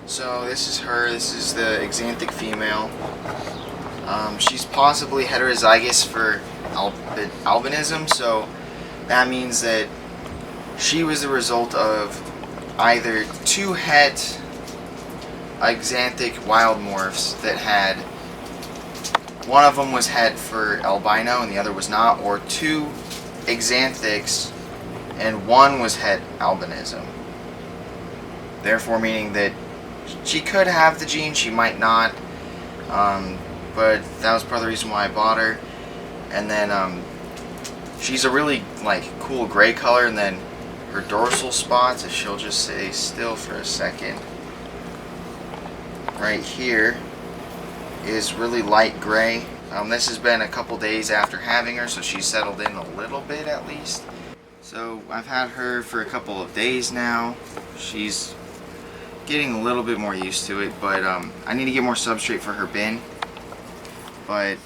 So this is her. This is the exanthic female. She's possibly heterozygous for albinism, so that means that she was the result of either two het exanthic wild morphs that had, one of them was het for albino and the other was not, or two exanthics and one was het albinism. Therefore meaning that she could have the gene, she might not, but that was part of the reason why I bought her. And then she's a really cool gray color, and then her dorsal spots, if she'll just stay still for a second, right here is really light gray. This has been a couple days after having her, so she's settled in a little bit at least. So I've had her for a couple of days now. She's getting a little bit more used to it, but I need to get more substrate for her bin. But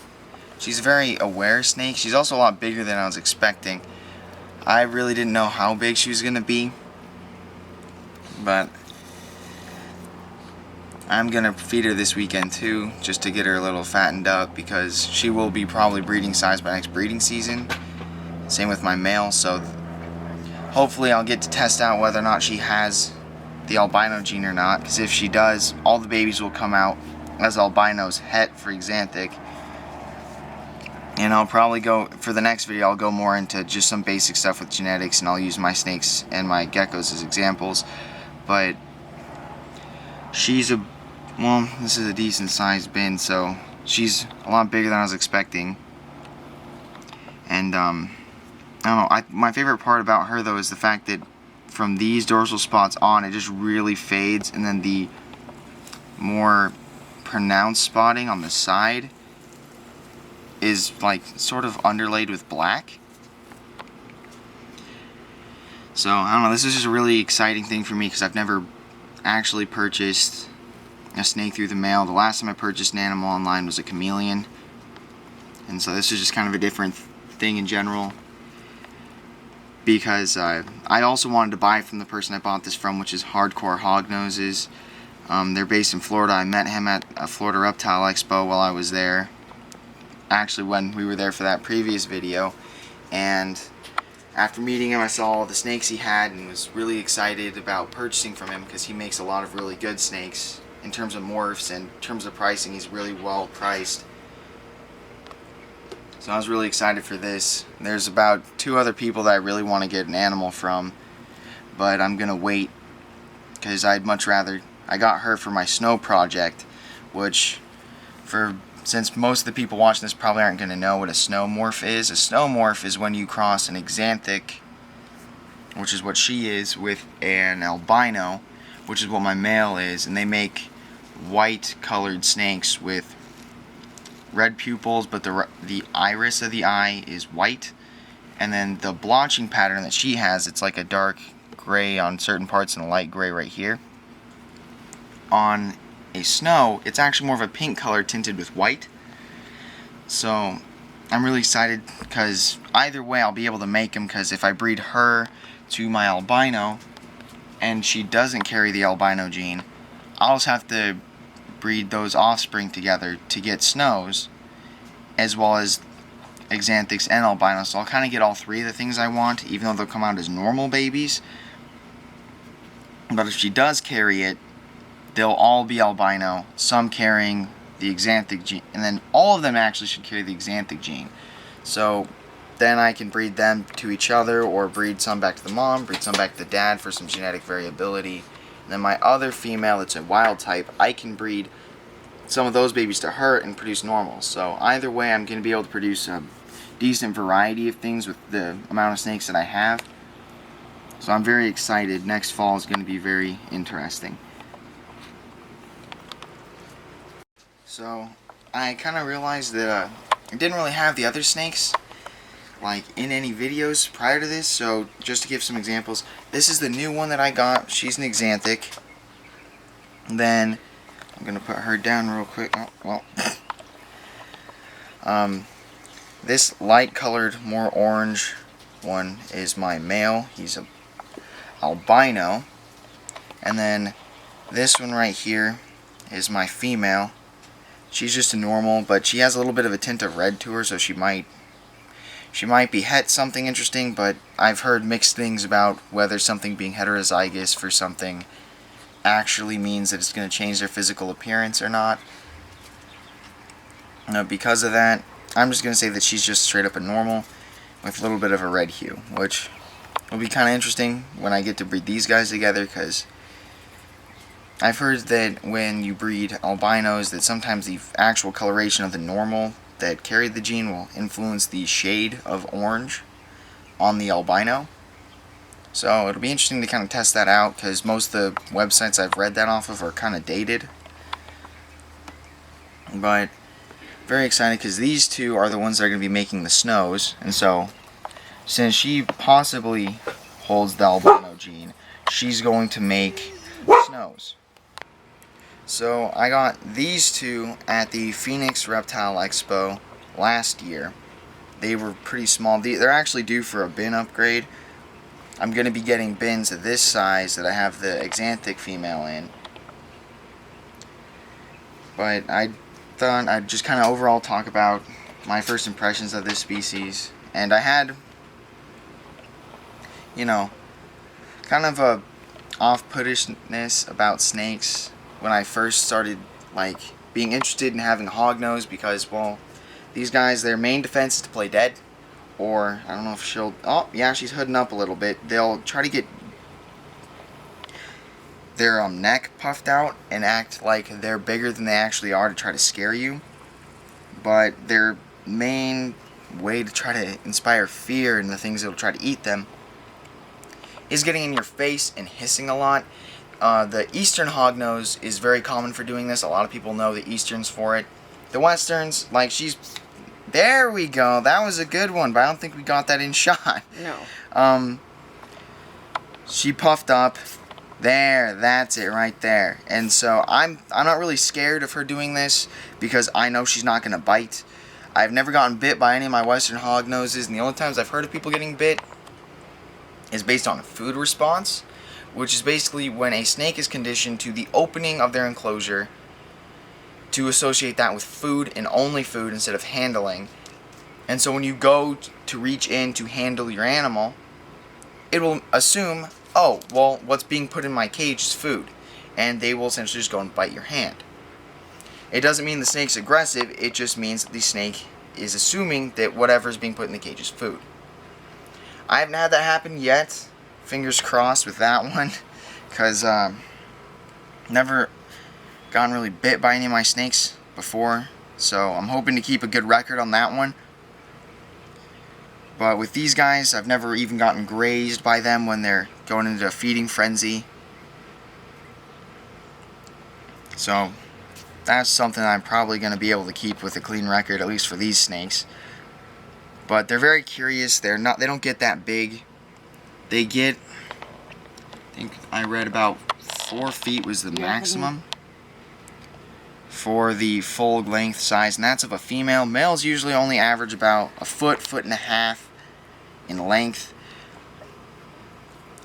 she's a very aware snake. She's also a lot bigger than I was expecting. I really didn't know how big she was going to be, but I'm going to feed her this weekend too, just to get her a little fattened up, because she will be probably breeding size by next breeding season. Same with my male, so hopefully I'll get to test out whether or not she has the albino gene or not, because if she does, all the babies will come out as albinos, het for exanthic. And I'll probably go, for the next video, I'll go more into just some basic stuff with genetics, and I'll use my snakes and my geckos as examples. But she's well, this is a decent sized bin, so she's a lot bigger than I was expecting. And I don't know, my favorite part about her though is the fact that from these dorsal spots on, it just really fades, and then the more pronounced spotting on the side is sort of underlaid with black. So I don't know, this is just a really exciting thing for me, because I've never actually purchased a snake through the mail. The last time I purchased an animal online was a chameleon, and so this is just kind of a different thing in general, because I also wanted to buy from the person I bought this from, which is Hardcore Hognoses. They're based in Florida. I met him at a Florida Reptile Expo while I was there, actually when we were there for that previous video. And after meeting him, I saw all the snakes he had and was really excited about purchasing from him, because he makes a lot of really good snakes in terms of morphs, and in terms of pricing he's really well priced. So I was really excited for this. There's about 2 other people that I really want to get an animal from, but I'm gonna wait, because I'd much rather, I got her for my snow project, which since most of the people watching this probably aren't going to know what a snow morph is. A snow morph is when you cross an exanthic, which is what she is, with an albino, which is what my male is, and they make white colored snakes with red pupils, but the iris of the eye is white, and then the blotching pattern that she has, it's like a dark gray on certain parts and a light gray right here. On a snow, it's actually more of a pink color tinted with white. So I'm really excited, because either way I'll be able to make them, because if I breed her to my albino and she doesn't carry the albino gene, I'll just have to breed those offspring together to get snows, as well as exanthics and albinos. So I'll kind of get all 3 of the things I want, even though they'll come out as normal babies. But if she does carry it, they'll all be albino, some carrying the exanthic gene, and then all of them actually should carry the exanthic gene. So then I can breed them to each other, or breed some back to the mom, breed some back to the dad for some genetic variability. And then my other female that's a wild type, I can breed some of those babies to her and produce normals. So either way, I'm going to be able to produce a decent variety of things with the amount of snakes that I have. So I'm very excited. Next fall is going to be very interesting. So I kind of realized that I didn't really have the other snakes in any videos prior to this, so just to give some examples, this is the new one that I got. She's an exanthic. Then I'm gonna put her down real quick. Oh, well. This light colored, more orange one is my male. He's a albino. And then This one right here is my female. She's just a normal, but she has a little bit of a tint of red to her, so she might be het something interesting, but I've heard mixed things about whether something being heterozygous for something actually means that it's going to change their physical appearance or not. Because of that, I'm just going to say that she's just straight up a normal with a little bit of a red hue, which will be kind of interesting when I get to breed these guys together, because I've heard that when you breed albinos that sometimes the actual coloration of the normal that carried the gene will influence the shade of orange on the albino. So it'll be interesting to kind of test that out, because most of the websites I've read that off of are kind of dated. But very excited, because these two are the ones that are going to be making the snows, and so since she possibly holds the albino gene, she's going to make snows. So I got these two at the Phoenix Reptile Expo last year. They were pretty small. They're actually due for a bin upgrade. I'm going to be getting bins of this size that I have the Axanthic female in. But I thought I'd just kind of overall talk about my first impressions of this species. And I had, you know, kind of a off-puttishness about snakes when I first started, like, being interested in having a hognose, because, well, these guys, their main defense is to play dead. Or, I don't know if she'll... Oh, yeah, she's hooding up a little bit. They'll try to get their neck puffed out and act like they're bigger than they actually are to try to scare you. But their main way to try to inspire fear in the things that will try to eat them is getting in your face and hissing a lot. The Eastern hognose is very common for doing this. A lot of people know the Easterns for it. The Westerns, like, she's... There we go. That was a good one, but I don't think we got that in shot. No. She puffed up. There, that's it right there. And so I'm not really scared of her doing this, because I know she's not going to bite. I've never gotten bit by any of my Western hognoses, and the only times I've heard of people getting bit is based on a food response, which is basically when a snake is conditioned to the opening of their enclosure to associate that with food and only food instead of handling. And so when you go to reach in to handle your animal, it will assume, oh, well, what's being put in my cage is food. And they will essentially just go and bite your hand. It doesn't mean the snake's aggressive, it just means that the snake is assuming that whatever is being put in the cage is food. I haven't had that happen yet. Fingers crossed with that one, because never gotten really bit by any of my snakes before, so I'm hoping to keep a good record on that one. But with these guys, I've never even gotten grazed by them when they're going into a feeding frenzy. So that's something I'm probably going to be able to keep with a clean record, at least for these snakes. But they're very curious. They don't get that big. They get, I think I read about 4 feet was the maximum for the full length size, and that's of a female. Males usually only average about a foot, foot and a half in length.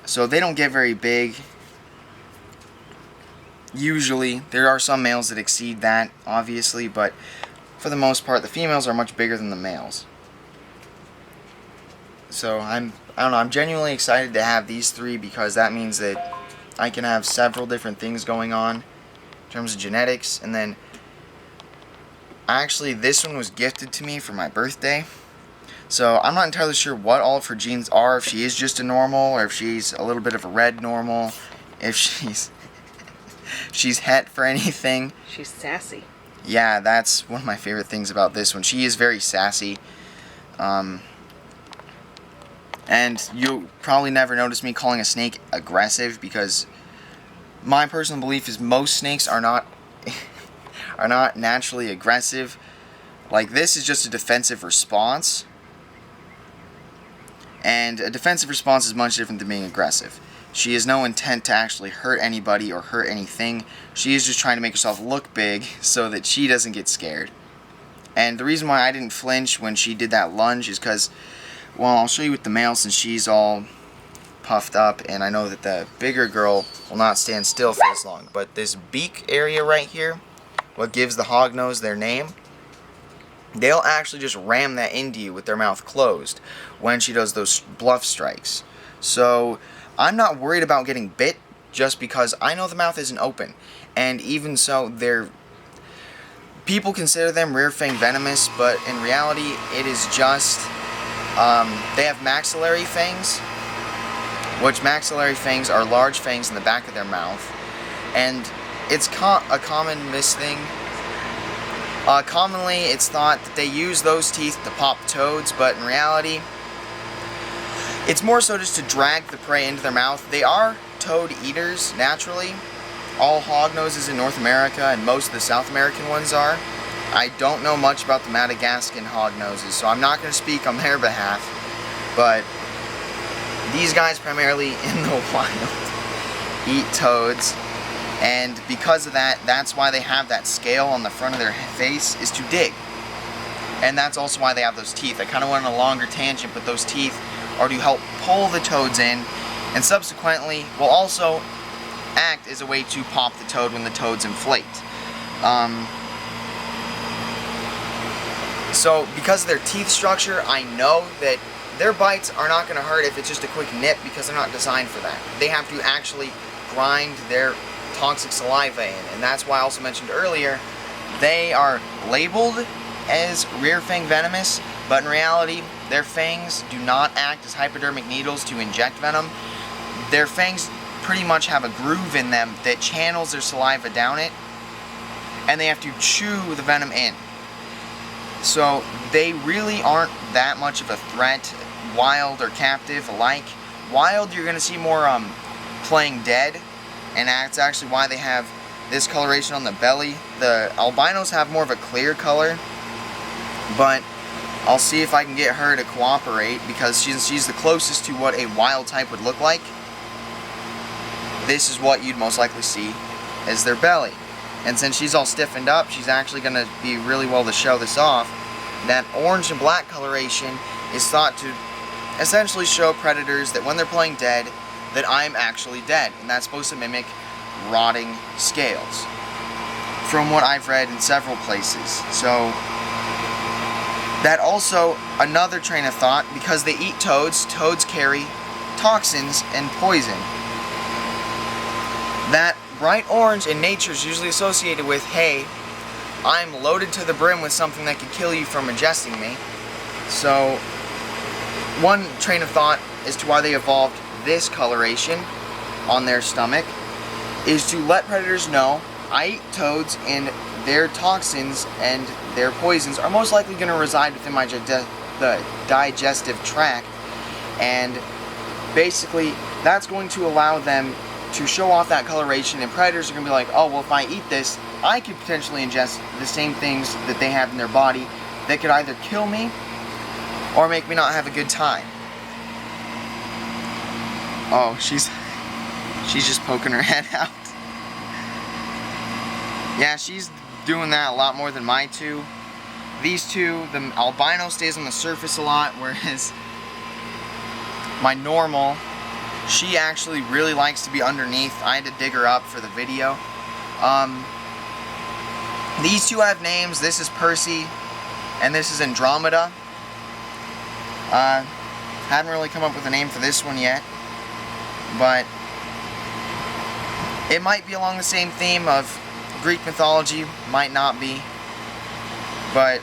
So they don't get very big. Usually, there are some males that exceed that, obviously, but for the most part, the females are much bigger than the males. So I don't know, I'm genuinely excited to have these 3, because that means that I can have several different things going on in terms of genetics. And then actually this one was gifted to me for my birthday, so I'm not entirely sure what all of her genes are, if she is just a normal or if she's a little bit of a red normal, if she's het for anything. She's sassy. Yeah, that's one of my favorite things about this one. She is very sassy. And you'll probably never notice me calling a snake aggressive, because my personal belief is most snakes are not naturally aggressive. Like, this is just a defensive response. And a defensive response is much different than being aggressive. She has no intent to actually hurt anybody or hurt anything. She is just trying to make herself look big so that she doesn't get scared. And the reason why I didn't flinch when she did that lunge is because, well, I'll show you with the male, since she's all puffed up, and I know that the bigger girl will not stand still for as long. But this beak area right here, what gives the hognose their name, they'll actually just ram that into you with their mouth closed when she does those bluff strikes. So I'm not worried about getting bit just because I know the mouth isn't open. And even so, people consider them rear fang venomous, but in reality it is just they have maxillary fangs, which maxillary fangs are large fangs in the back of their mouth, and it's a common misthing. Commonly it's thought that they use those teeth to pop toads, but in reality it's more so just to drag the prey into their mouth. They are toad eaters naturally. All hognoses in North America and most of the South American ones are. I don't know much about the Madagascan hognoses, so I'm not going to speak on their behalf, but these guys primarily in the wild eat toads, and because of that, that's why they have that scale on the front of their face, is to dig. And that's also why they have those teeth. I kind of went on a longer tangent, but those teeth are to help pull the toads in, and subsequently will also act as a way to pop the toad when the toads inflate. So because of their teeth structure, I know that their bites are not going to hurt if it's just a quick nip, because they're not designed for that. They have to actually grind their toxic saliva in, and that's why I also mentioned earlier they are labeled as rear fang venomous, but in reality their fangs do not act as hypodermic needles to inject venom. Their fangs pretty much have a groove in them that channels their saliva down it, and they have to chew the venom in. So they really aren't that much of a threat, wild or captive alike. Wild, you're going to see more playing dead, and that's actually why they have this coloration on the belly. The albinos have more of a clear color, but I'll see if I can get her to cooperate, because she's the closest to what a wild type would look like. This is what you'd most likely see as their belly. And since she's all stiffened up, she's actually going to be really well to show this off. That orange and black coloration is thought to essentially show predators that when they're playing dead, that I'm actually dead. And that's supposed to mimic rotting scales, from what I've read in several places. So that also, another train of thought, because they eat toads, toads carry toxins and poison. That bright orange in nature is usually associated with, hey, I'm loaded to the brim with something that could kill you from ingesting me. So one train of thought as to why they evolved this coloration on their stomach is to let predators know I eat toads, and their toxins and their poisons are most likely going to reside within my the digestive tract, and basically that's going to allow them to show off that coloration, and predators are going to be like, oh, well, if I eat this, I could potentially ingest the same things that they have in their body that could either kill me or make me not have a good time. Oh, she's just poking her head out. Yeah, she's doing that a lot more than my two. These two, the albino stays on the surface a lot, whereas my normal, she actually really likes to be underneath. I had to dig her up for the video. These two have names. This is Percy, and this is Andromeda. Hadn't really come up with a name for this one yet, but it might be along the same theme of Greek mythology, might not be, but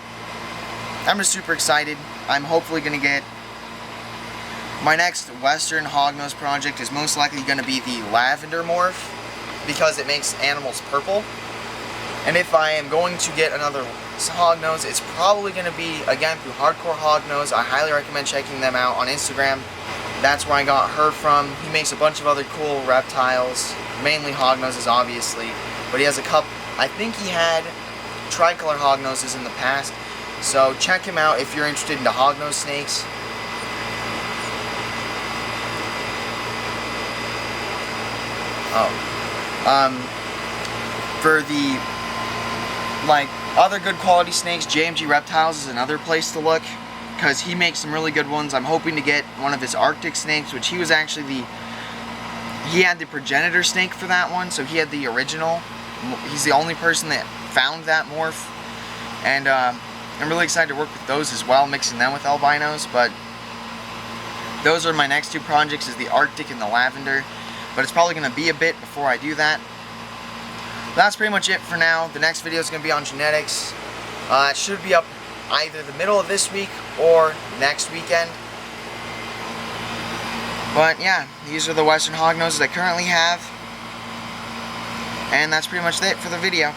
I'm just super excited. I'm hopefully going to get my next Western Hognose project is most likely going to be the lavender morph, because it makes animals purple. And if I am going to get another Hognose, it's probably going to be, again, through Hardcore Hognose. I highly recommend checking them out on Instagram. That's where I got her from. He makes a bunch of other cool reptiles, mainly Hognoses, obviously. But he has a couple, I think he had tricolor Hognoses in the past. So check him out if you're interested in the Hognose snakes. For the other good quality snakes, JMG Reptiles is another place to look, because he makes some really good ones. I'm hoping to get one of his Arctic snakes, which he was actually he had the progenitor snake for that one, so he had the original. He's the only person that found that morph, and I'm really excited to work with those as well, mixing them with albinos. But those are my next two projects, is the Arctic and the lavender, but it's probably going to be a bit before I do that. That's pretty much it for now. The next video is going to be on genetics. It should be up either the middle of this week or next weekend. But yeah, these are the Western Hognoses I currently have. And that's pretty much it for the video.